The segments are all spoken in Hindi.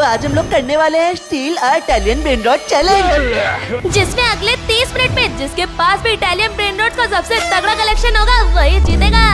आज हम लोग करने वाले हैं still Italian brain rot challenge, जिसमें अगले 30 मिनट में जिसके पास भी इटालियन ब्रेन रॉट्स का सबसे तगड़ा कलेक्शन होगा वही जीतेगा।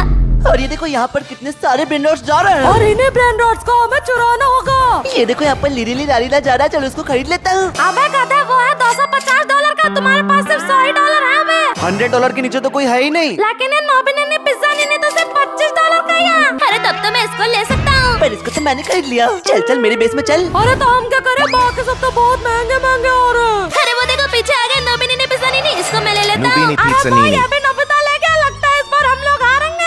और ये देखो यहाँ पर कितने सारे ब्रेन रॉट्स जा रहे हैं और इन्हीं ब्रेन रॉट्स को हमें चुराना होगा। ये देखो यहाँ पर लिरिली लारीला जा रहा है, चलो उसको खरीद लेता हूँ। अबे गधा, वो है $250 का, तुम्हारे पास सिर्फ $100 है। अबे $100 के नीचे तो कोई है ही नहीं। लेकिन ये नॉबिन ने पिज्जा ने तो सिर्फ $25 का ही है। अरे तब तो मैं इसको ले सकता हूँ। पर इसको तो मैंने खरीद लिया। चल चल मेरे बेस में चल। अरे तो हम क्या करें, बाकी सब तो बहुत महंगे महंगे हो रहे हैं। अरे वो देखो पीछे आ गए नॉबिन ने पिज्जा नहीं, इसको मैं ले लेता हूँ। अरे भाई अभी नोबिता ले गया, लगता है इस बार हम लोग हारेंगे।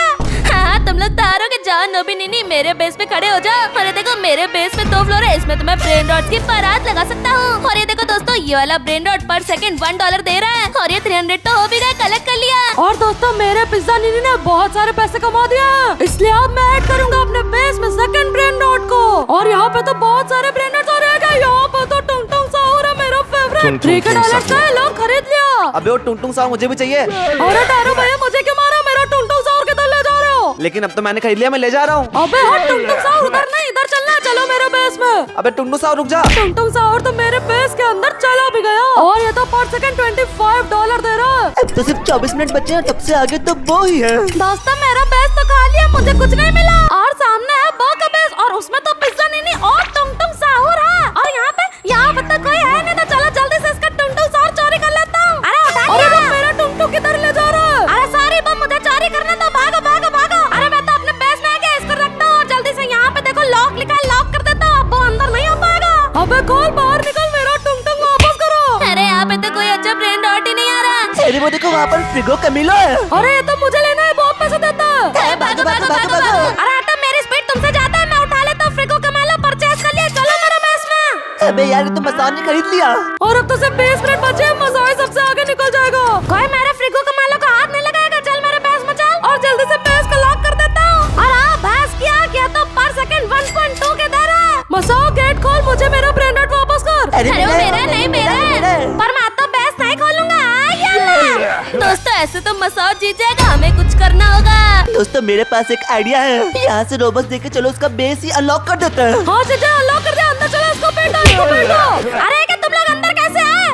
हाँ तुम लोग तो हारोगे, जाओ नोबिनी मेरे बेस पे खड़े हो जाओ। अरे देखो मेरे बेस में 2 फ्लोर है, इसमें तुम्हें ब्रेन रॉट्स की बारात लगा सकता हूँ। और ये देखो दोस्तों, ये वाला ब्रेन रॉट पर सेकंड $1 दे रहा है और ये 300 तो हो भी गए, कलेक्ट कर लिया। और दोस्तों मेरे पिज्जा नीनी ने बहुत सारे पैसे कमा दिए हैं, इसलिए अब मैं ऐड करूंगा अपने बेस में सेकंड ब्रेन रॉट को। और यहाँ पे तो बहुत सारे ब्रेन रॉट्स हो रहे हैं। यहाँ पे तो टुंग टुंग साहूर है मेरा फेवरेट, $3 का है, लोग खरीद लिया। अबे वो टुंग साहब मुझे भी चाहिए। अरे टारो भैया मुझे क्यों मारा, मेरा टुंग टुंग साहूर किधर ले जा रहे हो? लेकिन अब तो मैंने खरीद लिया, मैं ले जा रहा हूँ। अबे हट, टुंग टुंग साहूर उधर नहीं, इधर चलना है, चलो मेरे बेस में। अबे टुंग साहब रुक जा। टुंग टुंग साहूर तो मेरे बेस के अंदर चला भी गया और ये तो पर सेकंड $25 दे रहा है। अब तो सिर्फ 24 मिनट बचे हैं, तब से आगे तो वो ही है। दोस्तों मेरा बेस तो खाली है, मुझे कुछ नहीं मिला। और सामने है बो का बेस और उसमें तो पिज्जा नीनी और टुंग टुंग साहूर है। और यहाँ पे तो कोई है नहीं, तो चलो जल्दी से इसका टुंग टुंग साहूर चोरी कर लेता हूँ। अरे उठा लिया। अरे मेरा टुंग टुंग किधर ले जा रहा है? अरे सॉरी बम, मुझे चोरी करना था, भागो भागो भागो। अरे मैं तो अपने बेस में गया, इसको रखता हूँ। जल्दी से यहाँ पे देखो लॉक लिखा है, लॉक कर देता हूँ, अब वो अंदर नहीं हो पाएगा। अबे खोल, बाहर निकल, मेरा टुंग टुंग वापस करो। अरे यहाँ पे तो कोई अच्छा ब्रेन रॉट ही नहीं आ रहा। अरे वो देखो वहाँ पर फ्रिगो कैमिलो है। अरे ये तो मुझे लेना है, बहुत पैसे देता है। अरे भागो भागो भागो भागो। अरे हटो, मेरी स्पीड तुमसे ज्यादा है, मैं उठा लेता हूँ। फ्रिगो कमालो परचेज कर लिया, चलो मेरे बेस में। अबे यार ये तो मसान ने खरीद लिया। और अब तो सिर्फ 20 मिनट बचे हैं, मज़ा सबसे आगे निकल जाएगा। कोई मेरे फ्रिगो कमालो को हाथ नहीं लगाएगा, चल मेरे बेस में चल। और जल्दी से बेस को लॉक कर देता हूँ। और हाँ बस किया तो पर सेकंड 1.2 के दे रहा है। मसाओ गेट खोल, मुझे मेरा ब्रेन रॉट वापस कर। अरे वो मेरा नहीं, मेरा है। पर मैं तो बेस नहीं खोलूंगा। दोस्तों ऐसे तो मसाओ जीत जाएगा, हमें कुछ करना होगा। दोस्तों मेरे पास एक आइडिया है, यहाँ से रोबोट देके चलो उसका बेस ही अनलॉक कर देते हैं। हाँ से जा, अनलॉक कर दे, अंदर चलो, इसको पीटो, इसको पीटो। अरे क्या तुम लोग अंदर कैसे आए?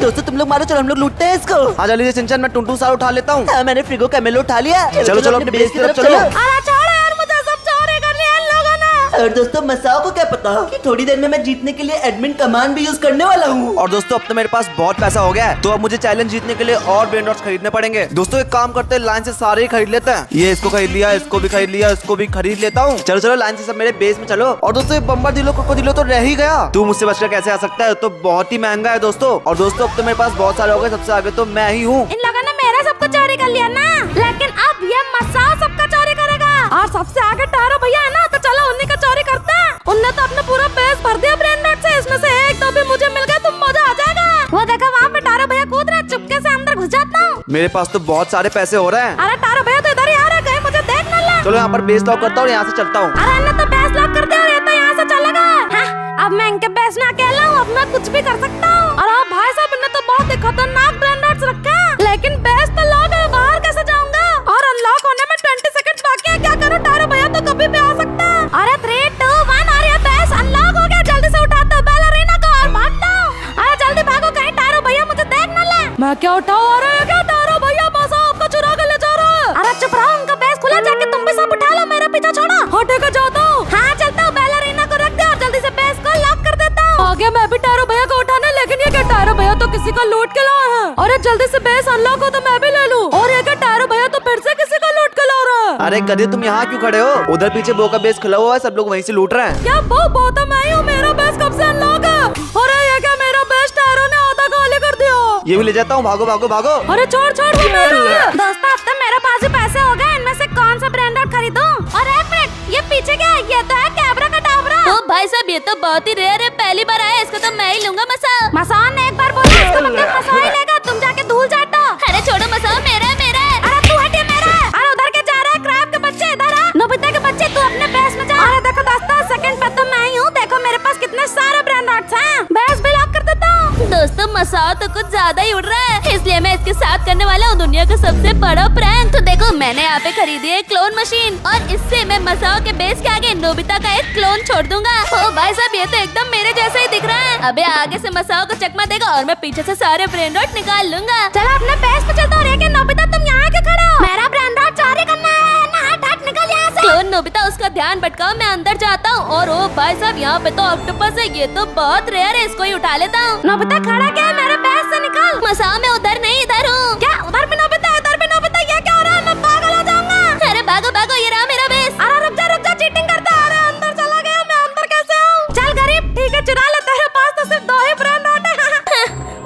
दोस्तों तुम लोग मारो, चलो हम लोग लूटते हैं इसको। हाँ जल्दी से सिंचन, मैं टुंटू साहब उठा लेता हूँ। हाँ मैंने फ्रिगो कैमिलो उठा लिया। चलो चलो अपने बेस की तरफ चलो। अरे छोड़ो यार, मुझे सब चोरी कर लिया इन लोगों ने। और दोस्तों मसाओ को क्या पता कि थोड़ी देर में मैं जीतने के लिए एडमिन कमांड भी यूज करने वाला हूँ। और दोस्तों अब तो मेरे पास बहुत पैसा हो गया है, तो अब मुझे चैलेंज जीतने के लिए और ब्रेन रॉट्स खरीदने पड़ेंगे। दोस्तों एक काम करते हैं, लाइन से सारे ही खरीद लेते हैं। ये इसको खरीद लिया, इसको भी खरीद लिया, इसको भी खरीद लेता हूँ। चलो चलो लाइन से सब मेरे बेस में चलो। और दोस्तों बम्बर दिलो क्रोकोडिलो तो रह ही गया, तू मुझसे बचकर कैसे आ सकता है, तो बहुत ही महंगा है दोस्तों। और दोस्तों अब तो मेरे पास बहुत सारे हो गए, सबसे आगे तो मैं ही हूँ। इन लोगों ने मेरा सब कुछ चोरी कर लिया ना, लेकिन अब ये मसाओ सबका चोरी करेगा। और सबसे आगे टारो भैया है ना, तो चलो उन्हीं का चोरी करते हैं। उनने तो अपना पूरा बेस भर दिया ब्रेन रॉट से, इसमें से एक तो भी मुझे मिल गया, तो मजा आ जाएगा। वो देखो वहाँ पे टारो भैया कूद रहा है, चुपके से अंदर घुस जाता हूँ। मेरे पास तो बहुत सारे पैसे हो रहे हैं। अरे टारो भैया तो इधर ही आ रहा है, कहीं मुझे देख न ले। चलो यहाँ पर बेस लॉक करता हूँ, यहाँ से चलता हूँ। अरे इन्हें तो बेस लॉक कर दिया और ये तो यहाँ से चलेगा। हाँ, अब मैं इनके बेस में अकेला हूँ, अब मैं कुछ भी कर सकता हूँ। अरे भाई साहब, इन्हें तो बहुत ही खतरनाक ब्रेन रॉट्स रखा है, लेकिन बेस तो लॉक है, बाहर कैसे जाऊंगा? और अनलॉक होने में 20 सेकंड्स बाकी है, क्या करूँ? टारो भैया तो कभी भी आ सकता है। अरे 3, 2, 1 और ये बेस अनलॉक हो गया। जल्दी से उठाता हूँ बैलरीना को और भागता हूँ। अरे जल्दी भागो, कहीं टारो भैया मुझे देख न ले। मैं क्या उठाऊं? अरे क्या टारो भैया मसाओ आपका चुरा के ले जा रहा है। अरे चुप रहो, उनका बेस खुला, जाके तुम भी सब उठा लो, मेरा पीछा छोड़ो। हाँ ठीक है, जाता हूँ। हाँ चलता हूँ, बैलरीना को रख दे और जल्दी से बेस को लॉक कर देता हूँ। आगे मैं भी टारो भैया को उठाने, लेकिन ये क्या टारो भैया तो किसी का लूट के लाए हैं। अरे जल्दी से बेस अनलॉक हो तो मैं भी ले लूं। और ये क्या टारो भैया तो फिर से किसी का लूट के ला रहा है। अरे गधे तुम यहाँ क्यों खड़े हो? उधर पीछे बो का बेस खुला हुआ है, सब लोग वहीं से लूट रहे हैं। क्या वो तो मैं ही हूँ, मेरा बेस कब से अनलॉक है। अरे ये क्या, मेरा बेस टारो ने आधा खाली कर दिया। ये भी ले जाता हूँ, भागो भागो भागो। अरे छोड़ छोड़, वो मेरा है। दोस्तों अब तो मेरे पास भी पैसे हो गए, इनमें से कौन सा ब्रांड रॉट खरीदूं? और एक मिनट, ये पीछे क्या है? ये तो है कैबरा का टाबरा। ओ भाई साहब, ये तो बहुत ही रेयर है, पहली बार आया, इसको तो मैं ही लूंगा। मसाओ ने एक बार बोला, इसका मतलब मसाओ ही लेगा, तुम जाके धूल चाटो। अरे छोड़ो मसाओ, मेरा है मेरा है। अरे तू हट, ये मेरा है। अरे उधर के जा रहा है, क्रैब के बच्चे इधर आ। नोबिता के बच्चे तू अपने बेस में जा। अरे देखो दोस्तों, सेकंड पे तो मैं ही हूँ, देखो मेरे पास कितने सारे ब्रांड रॉट्स हैं। बेस भी लॉक कर देता हूँ। दोस्तों मसाओ तो कुछ ज्यादा ही उड़ रहा है, इसलिए मैं इसके साथ करने वाला हूँ दुनिया का सबसे बड़ा प्रैंक। तो देखो मैंने यहाँ पे खरीदी है क्लोन मशीन और इससे मैं मसाओ के बेस के आगे नोबिता का एक क्लोन छोड़ दूंगा। ओ भाई साहब ये तो एकदम मेरे जैसा ही दिख रहा है। अबे आगे से मसाओ को चकमा देगा और मैं पीछे से सारे ब्रेन रॉट निकाल लूंगा। चलो अपने बेस पे चलता हूँ। नोबिता तुम यहाँ क्यों खड़े हो? मेरा ब्रेन रॉट चोरी करना है ना, हट हट निकल यहाँ से। क्लोन नोबिता उसका ध्यान भटकाओ, मैं अंदर जाता हूँ। और ओ भाई साहब यहाँ पे तो ऑक्टोपस है, ये तो बहुत रेयर है, इसको ही उठा लेता हूँ। नोबिता खड़ा क्या है? मेरे बेस से निकल। मसाओ मैं उधर नहीं इधर हूँ। क्या उधर भी नोबिता, इधर भी नोबिता? ये क्या हो रहा है? मैं पागल हो जाऊंगा। अरे भागो भागो, ये रहा मेरा बेस। अरे रुक जा चीटिंग करता है। अरे अंदर चला गया, मैं अंदर कैसे आऊँ? चल गरीब ठीक है चुरा ले, तेरे पास तो सिर्फ 2 ही ब्रेन रॉट है।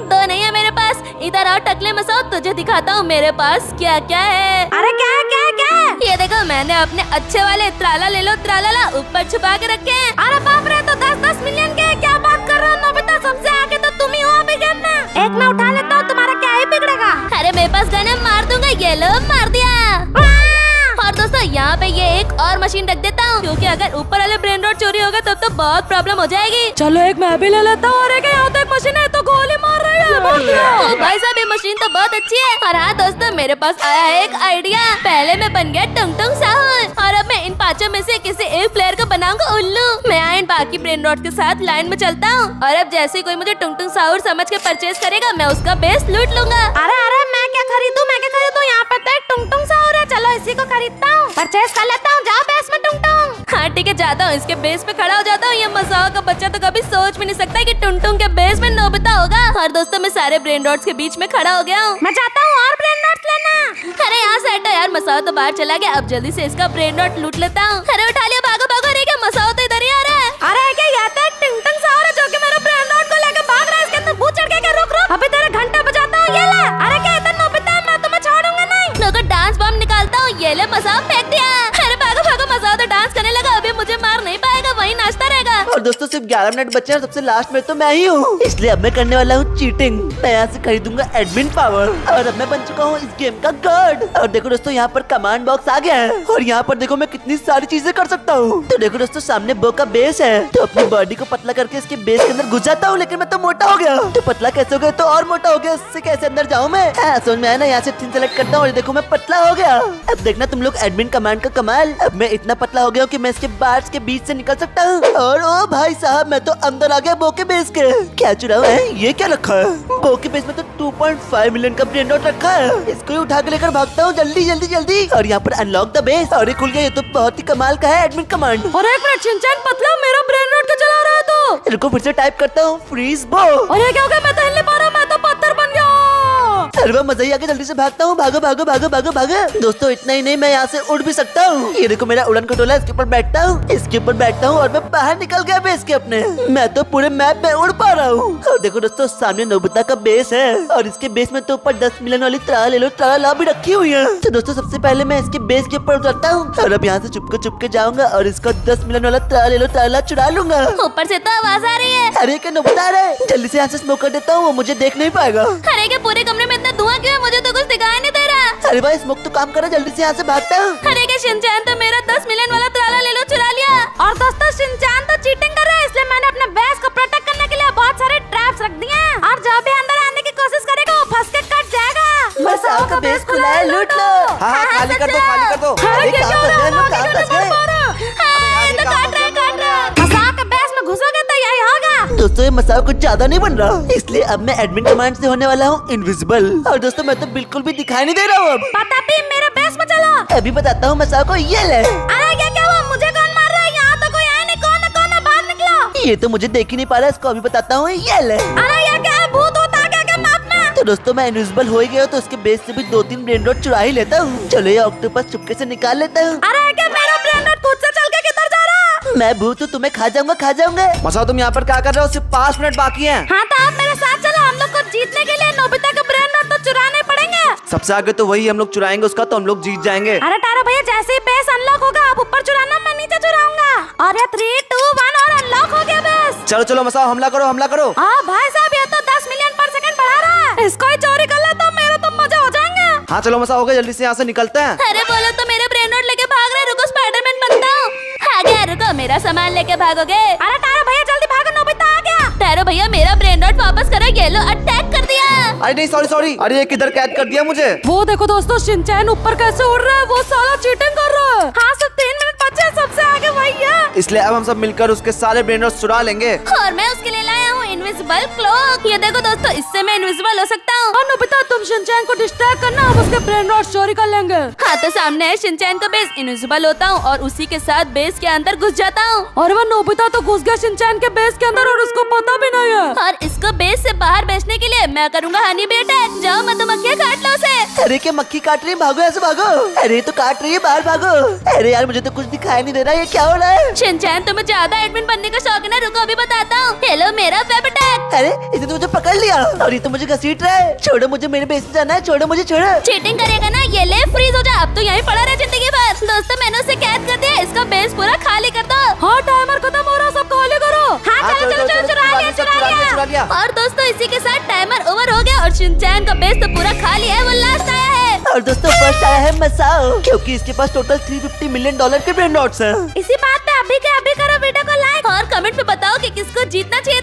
2 नहीं है मेरे पास। इधर आओ टकले मसाओ, तुझे दिखाता हूँ मेरे पास क्या क्या है। अरे क्या ये देखो मैंने अपने अच्छे वाले त्राला ले लो त्राला ऊपर छुपा के रखे हैं। अरे बाप रे, तो 10-10 मिलियन के क्या बात कर रहे हो नोबिता? सबसे आगे तो तुम ही हो अभी गेम में। एक मैं उठा लेता हूँ, तुम्हारा क्या ही बिगड़ेगा। अरे मेरे पास गन है, मार दूंगा। ये लो मार दिया। और दोस्तों यहाँ पे ये एक और मशीन रख देता हूँ, क्योंकि अगर ऊपर वाले ब्रेन रॉट चोरी होगा तब तो बहुत प्रॉब्लम हो जाएगी। चलो एक मैं भी ले लेता हूँ। और एक यहाँ तो एक मशीन है तो गोली मार रही है। मार दिया। ओ भाई साहब ये मशीन तो बहुत अच्छी है। और हाँ दोस्तों मेरे पास आया है एक आइडिया। पहले मैं बन गया टुंग टुंग साहब और अब मैं इन 5 में से किसी एक प्लेयर को बनाऊंगा उल्लू। मैं इन बाकी ब्रेन रॉट के साथ लाइन में चलता हूँ और अब जैसे कोई मुझे टुंग टुंग साहब समझ के परचेज करेगा मैं उसका बेस लूट लूंगा। अरे मैं क्या खरीदूं? यहाँ पे तो एक टुंग टुंग साहब है। चलो इसी को खरीदता हूँ, परचेज कर लेता हूँ। जाओ बेस में टुंग टुंग। हाँ ठीक है जाता हूँ, इसके बेस पे खड़ा हो जाता हूँ। ये मसाओ का बच्चा तो कभी सोच भी नहीं सकता कि टुंग टुंग के बेस में नोबिता होगा। और दोस्तों मैं सारे ब्रेन रॉट्स के बीच में खड़ा हो गया हूँ। मैं चाहता हूँ और ब्रेन रॉट्स लेना। अरे यहाँ से हटो यार, मसाओ तो बाहर चला गया। अब जल्दी से इसका ब्रेन रॉट लूट लेता हूँ। अरे उठा लिया, भागो भागो। अरे क्या मसाओ तो इधर ही आ रहा है। अरे क्या ये तो एक टुंग टुंग साहब है जो कि मेरे ब्रेन रॉट को लेकर भाग रहा है। इसके अंदर भूत चढ़ गया। रुक अभी तेरे घंटा बजाता हूँ। ये ले। अरे क्या इधर नोबिता, मैं तुम्हें छोड़ूंगा नहीं। लोगों डांस बम निकालता हूँ। ये ले मसाओ फेंक दिया। अरे भागो भागो, मसाओ तो डांस करने लगा। अभी मुझे मार नहीं पाएगा, वही नाचता रहेगा। और दोस्तों सिर्फ 11 मिनट बचे हैं, सबसे लास्ट में तो मैं ही हूँ, इसलिए अब मैं करने वाला हूँ चीटिंग। मैं यहाँ से खरीदूंगा एडमिन पावर और अब मैं बन चुका हूँ इस गेम का गॉड। और देखो दोस्तों यहाँ पर कमांड बॉक्स आ गया है और यहाँ पर देखो मैं कितनी सारी चीजें कर सकता हूँ। तो देखो दोस्तों सामने बो का बेस है, तो अपनी बॉडी को पतला करके इसके बेस के अंदर घुस जाता हूँ। लेकिन मैं तो मोटा हो गया। तो पतला कैसे हो गया? तो और मोटा हो गया, इससे कैसे अंदर जाऊँ मैं? समझ में आया ना? यहाँ से 3 सेलेक्ट करता हूँ और देखो मैं पतला हो गया। अब देखना तुम लोग एडमिन कमांड का कमाल। अब मैं इतना पतला हो गया हूँ कि मैं इसके बार्स के बीच से निकल सकता हूँ। और ओ भाई साहब मैं तो अंदर आ गया बो के बेस के। क्या चुराव है? ये क्या रखा है? बो के बेस में तो 2.5 मिलियन का ब्रेन रॉट रखा है। इसको ही उठा के लेकर भागता हूँ जल्दी जल्दी जल्दी। और यहाँ पर अनलॉक द बेस। और ये खुल गया। ये तो बहुत ही कमाल का है एडमिन कमांड। और एक मिनट शिनचैन पतला मेरा ब्रेन रॉट को चला रहा है तो। इनको फिर से टाइप करता हूँ फ्रीज बो। और ये क्या हो गया? मैं तो हिल नहीं पा रहा, मैं तो पत्थर बन गया। अरे वाह, मजा ही आ गया। जल्दी से भागता हूँ। भागो भागो भागो भागो भागो। दोस्तों इतना ही नहीं, मैं यहाँ से उड़ भी सकता हूँ। ये देखो मेरा उड़न खटोला, इसके ऊपर बैठता हूँ, इसके ऊपर बैठता हूँ और मैं बाहर निकल गया बेस के अपने। मैं तो पूरे मैप में उड़ पा रहा हूँ। और देखो दोस्तों सामने नोबिता का बेस है और इसके बेस में तो ऊपर 10 मिलियन वाली त्राला ले लो त्राला भी रखी हुई है। तो दोस्तों सबसे पहले मैं इसके बेस के ऊपर उतरता हूँ और अब यहाँ से चुपके जाऊंगा और इसका 10 मिलियन वाला त्राला ले लो त्राला चुरा लूंगा। ऊपर से तो आवाज आ रही है। अरे क्या नोबिता आ रहा है? जल्दी से यहाँ से स्मोक कर देता हूँ, वो मुझे देख नहीं पाएगा। अरे क्या पूरे कमरे में इतना धुआं क्यों है? मुझे तो कुछ दिखाई नहीं दे रहा। अरे भाई स्मोक तो काम कर रहा है, जल्दी से यहाँ से भागता हूँ। अरे क्या शिनचैन तो मेरा 10 मिलियन वाला त्राला ले लो चुरा लिया। और दोस्तों शिनचैन तो चीटिंग कर रहा है, इसलिए मैंने अपने बेस को प्रोटेक्ट करने के लिए बहुत सारे ट्रैप्स रख दिए हैं। और जब भी अंदर आने की कोशिश करेगा वो फंस के कट जाएगा। मसाओ का बेस खुला है, लूट लो। हाँ खाली कर दो, खाली कर दो। अरे क्या कहाँ फंस गए लोग? कहाँ फंस गए? काट रहा है। मसाओ के बेस में घुसोगे तो यही होगा। दोस्तों ये मसाओ कुछ ज्यादा नहीं बन रहा, इसलिए अब मैं एडमिन कमांड से होने वाला हूँ इनविजिबल। और दोस्तों मैं तो बिल्कुल भी दिखाई नहीं दे रहा हूँ। अब पता भी मेरे बेस में चलो। अभी बताता हूँ मसाओ को। ये ले। अरे क्या हुआ? मुझे कौन मार रहा है? यहाँ तो कोई है नहीं। कौन है? बाहर निकलो। ये तो मुझे देख ही नहीं पा रहा, इसको अभी बताता हूँ। ये ले। अरे ये क्या है? भूत होता है क्या मैप में? तो दोस्तों मैं इनविजिबल हो ही गया, तो उसके बेस से भी 2-3 ब्रेन रॉट चुरा ही लेता हूँ। चलो ये ऑक्टोपस चुपके से निकाल लेता हूँ। अरे क्या मेरा ब्रेन रॉट खुद से चल के किधर जा रहा है? मैं भूत हूँ, तुम्हें खा जाऊंगा। मसाओ तुम यहाँ पर क्या कर रहे हो? सिर्फ 5 मिनट बाकी हैं। हाँ तो आप मेरे साथ चलो। हम लोग को जीतने के लिए नोबिता के ब्रेन रॉट तो चुराने पड़ेंगे। सबसे आगे तो वही हम लोग चुराएंगे उसका, तो हम लोग जीत जाएंगे। अरे तारा भैया जैसे ही बेस अनलॉक होगा आप ऊपर चुराना, मैं नीचे चुराऊंगा। और ये 3, 2, 1 और अनलॉक हो गया बेस। चलो मसाओ हमला करो। हाँ भाई साहब ये तो 10 मिलियन पर सेकंड बढ़ा रहा है। इसको ही चोरी कर ले तो मेरे तो मजा हो जाएंगे। हाँ चलो मसाओ हो गया, जल्दी से यहाँ से निकलते हैं। अरे बोलो तो मेरे ब्रेन रॉट लेके भाग रहे। रुको स्पाइडरमैन बनता हूँ। आ गया, रुको मेरा सामान लेके भागोगे। अरे तारा भैया जल्दी भागो, नोबिता आ गया। तारो भैया मेरा ब्रेन रॉट वापस करो। ये लो अटैक कर दिया। अरे नहीं, सॉरी सॉरी, अरे ये किधर कैद कर दिया मुझे? वो देखो दोस्तों, शिनचैन ऊपर कैसे उड़ रहा है, वो साला चीटिंग कर रहा है। हाँ सर, 3 मिनट बचे हैं, सबसे आगे वही है। इसलिए अब हम सब मिलकर उसके सारे ब्रेन रॉट्स चुरा लेंगे। और मैं उसके लिए लाया हूँ इनविजिबल क्लोक। ये देखो दोस्तों, इससे मैं इनविजिबल हो सकता हूँ। और नोबिता, तुम शिनचैन को डिस्ट्रैक्ट करना, हम उसके ब्रेन रॉट चोरी कर लेंगे। हाँ तो सामने है शिनचैन का बेस। इनविजिबल होता हूँ और उसी के साथ बेस के अंदर घुस जाता हूँ। और वो नोबिता तो घुस गया शिनचैन के बेस के अंदर और उसको पता भी नहीं है। और इसको बेस से बाहर भेजने के लिए मैं करूँगा हनी बी अटैक। जाओ मधुमक्खियाँ काट लो उसे। अरे क्या मक्खी काट रही है, भागो ऐसे भागो। अरे तो काट रही है, बाहर भागो। अरे यार मुझे तो कुछ दिखाई नहीं दे रहा, ये क्या हो रहा है? शिनचैन तुम्हें ज्यादा एडमिन बनने का शौक है ना? रुको अभी बताता हूँ। हेलो मेरा वेब अटैक। अरे इसने तो मुझे पकड़ लिया और ये तो मुझे घसीट रहा है। छोड़ो मुझे, मेरे बेस में जाना है, छोड़ो मुझे, छोड़ो। चीटिंग करेगा ना, ये ले फ्रीज हो जा। अब तो यहीं पड़ा रहे जिंदगी भर। दोस्तों मैंने उसे कैद कर दिया, इसका बेस पूरा खाली कर दो। हाँ टाइमर खत्म हो रहा, सब खाली करो। हाँ चलो चलो चलो, चुरा लिया। और दोस्तों इसी के साथ टाइमर ओवर हो गया और शिनचैन का बेस तो पूरा खाली है। वो लास्ट आया है। और दोस्तों फर्स्ट आया है मसाओ, क्योंकि इसके पास टोटल $350 मिलियन के ब्रेन रॉट्स हैं। इसी बात पे अभी के अभी करो वीडियो को लाइक और कमेंट पे बताओ कि किसको जीतना चाहिए